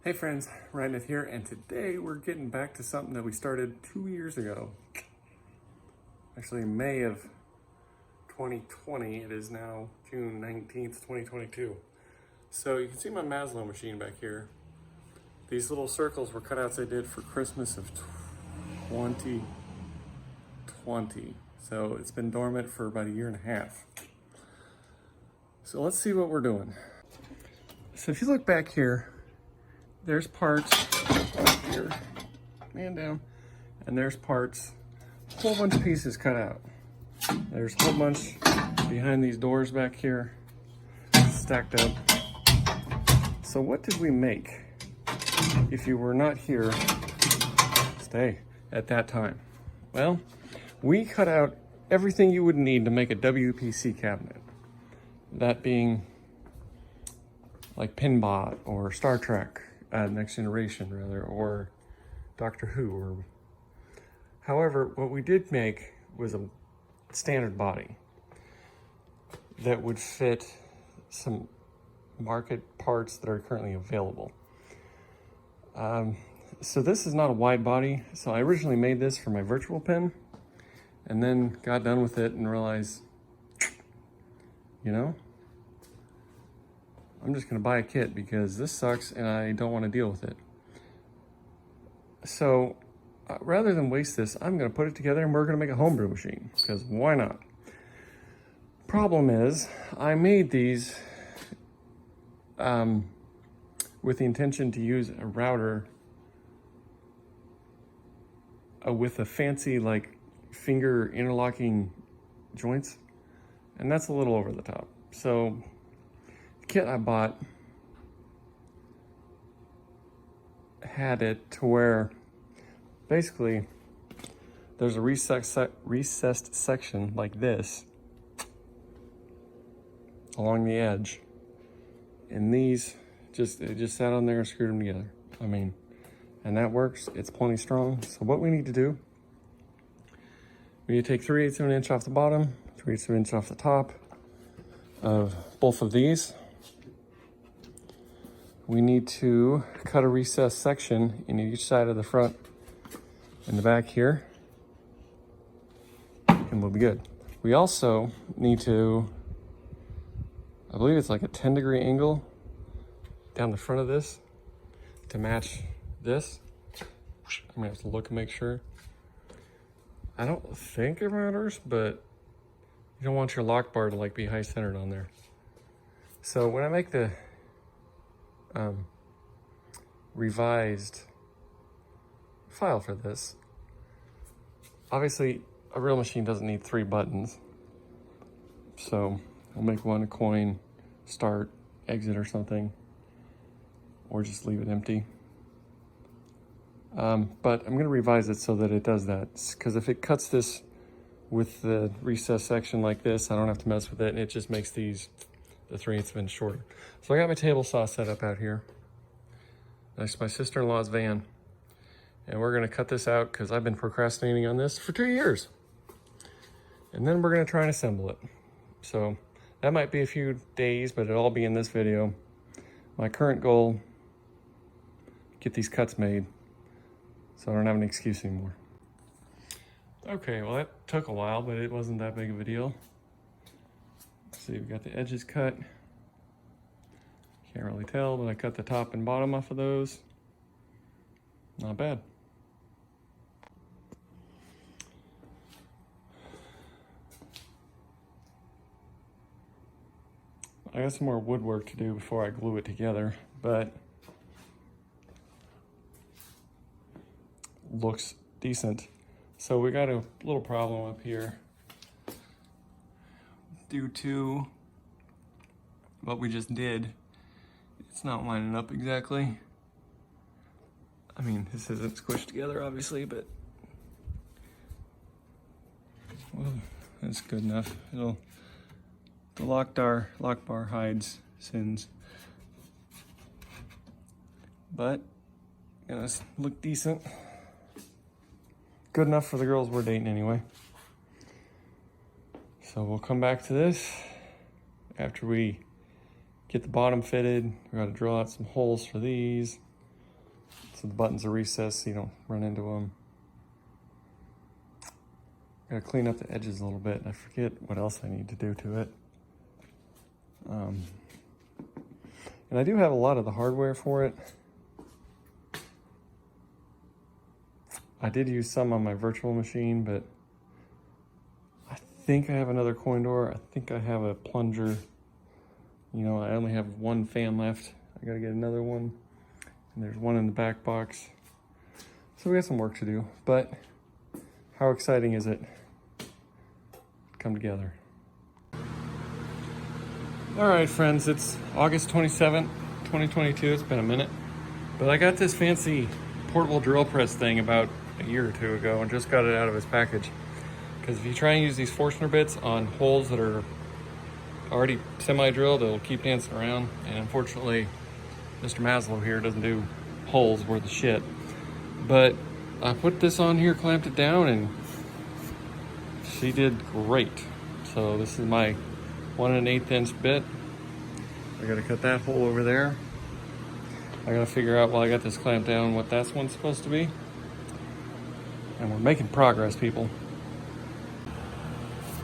Hey friends, Ryan here, and today we're getting back to something that we started 2 years ago. Actually, May of 2020. It is now June 19th, 2022. So you can see my Maslow machine back here. These little circles were cutouts I did for Christmas of 2020. So it's been dormant for about a year and a half. So let's see what we're doing. So if you look back here, there's parts here, man down, and there's parts, a whole bunch of pieces cut out. There's a whole bunch behind these doors back here, stacked up. So what did we make? If you were not here, stay at that time. Well, we cut out everything you would need to make a WPC cabinet. That being like Pinball or Star Trek. Next Generation rather, or Doctor Who, or however, what we did make was a standard body that would fit some market parts that are currently available. So this is not a wide body, so I originally made this for my virtual pen and then got done with it and realized, you know, I'm just gonna buy a kit because this sucks and I don't wanna deal with it. So rather than waste this, I'm gonna put it together and we're gonna make a homebrew machine, because why not? Problem is, I made these with the intention to use a router with a fancy like finger interlocking joints, and that's a little over the top. So kit I bought had it to where basically there's a recessed section like this along the edge, and these it just sat on there and screwed them together. I mean, and that works. It's plenty strong. So what we need to do, we need to take 3/8 of an inch off the bottom, 3/8 of an inch off the top of both of these. We need to cut a recessed section in each side of the front and the back here, and we'll be good. We also need to, I believe it's like a 10-degree angle down the front of this to match this. I'm gonna have to look and make sure. I don't think it matters, but you don't want your lock bar to like be high centered on there. So when I make the revised file for this, obviously a real machine doesn't need 3 buttons, so I'll make one a coin, start, exit or something, or just leave it empty. But I'm going to revise it so that it does that, because if it cuts this with the recessed section like this, I don't have to mess with it, and it just makes the 3/8 of an inch shorter. So I got my table saw set up out here next to my sister-in-law's van, and we're gonna cut this out because I've been procrastinating on this for 2 years. And then we're gonna try and assemble it. So that might be a few days, but it'll all be in this video. My current goal, get these cuts made so I don't have an excuse anymore. Okay, well that took a while, but it wasn't that big of a deal. See, we got the edges cut. Can't really tell, but I cut the top and bottom off of those. Not bad. I got some more woodwork to do before I glue it together, but looks decent. So we got a little problem up here due to what we just did. It's not lining up exactly. I mean, this isn't squished together obviously, but well, that's good enough. The lock bar hides sins, but gonna look decent. Good enough for the girls we're dating anyway. So we'll come back to this after we get the bottom fitted. We got to drill out some holes for these. so the buttons are recessed so you don't run into them. Gotta clean up the edges a little bit. I forget what else I need to do to it. And I do have a lot of the hardware for it. I did use some on my virtual machine, but I think I have another coin door. I think I have a plunger. You know, I only have one fan left. I gotta get another one. And there's one in the back box. So we got some work to do, but how exciting is it? Come together. All right, friends, it's August 27th, 2022. It's been a minute, but I got this fancy portable drill press thing about a year or two ago and just got it out of its package. Because if you try and use these Forstner bits on holes that are already semi-drilled, it'll keep dancing around. And unfortunately, Mr. Maslow here doesn't do holes worth of shit. But I put this on here, clamped it down, and she did great. So this is my 1 1/8 inch bit. I gotta cut that hole over there. I gotta figure out while I got this clamped down what that one's supposed to be. And we're making progress, people.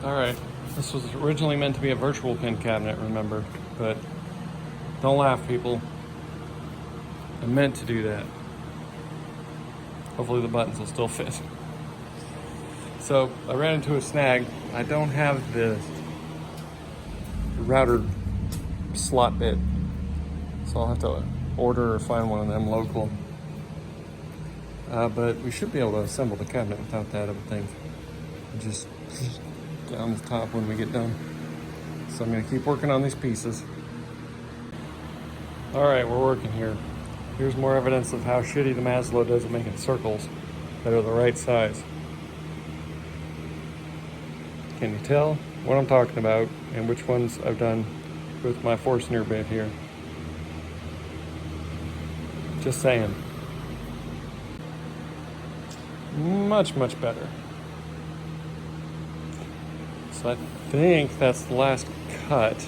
All right, this was originally meant to be a virtual pin cabinet, remember, but don't laugh, people. I meant to do that. Hopefully the buttons will still fit. So I ran into a snag. I don't have the router slot bit, so I'll have to order or find one of them local. But we should be able to assemble the cabinet without that, I would think. Just down the top when we get done. So I'm gonna keep working on these pieces. All right, we're working here. Here's more evidence of how shitty the Maslow does at making circles that are the right size. Can you tell what I'm talking about and which ones I've done with my Forstner bit here? Just saying. Much, much better. So I think that's the last cut.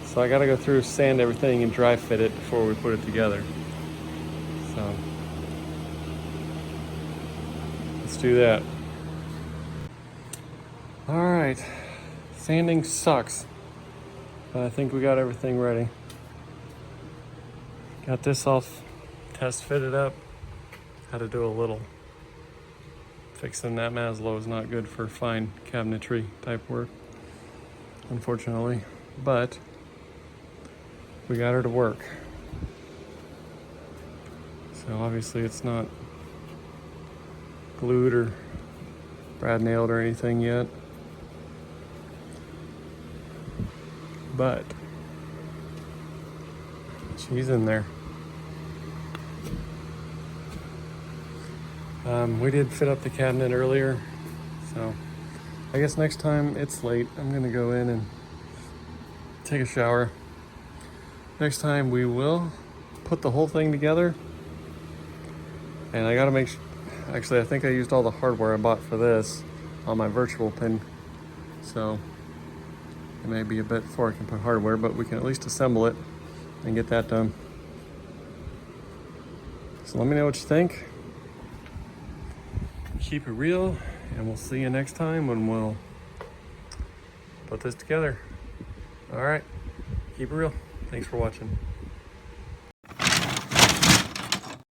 So I gotta go through, sand everything, and dry fit it before we put it together. So let's do that. All right, sanding sucks, but I think we got everything ready. Got this all test fitted up. Had to do a little fixing that Maslow is not good for fine cabinetry type work, unfortunately, but we got her to work. So obviously it's not glued or brad nailed or anything yet, but she's in there. We did fit up the cabinet earlier, so I guess next time, it's late, I'm gonna go in and take a shower. Next time we will put the whole thing together, and I gotta make sure, actually I think I used all the hardware I bought for this on my virtual pin, so it may be a bit before I can put hardware, but we can at least assemble it and get that done. So let me know what you think. Keep it real, and we'll see you next time when we'll put this together. All right, keep it real. Thanks for watching.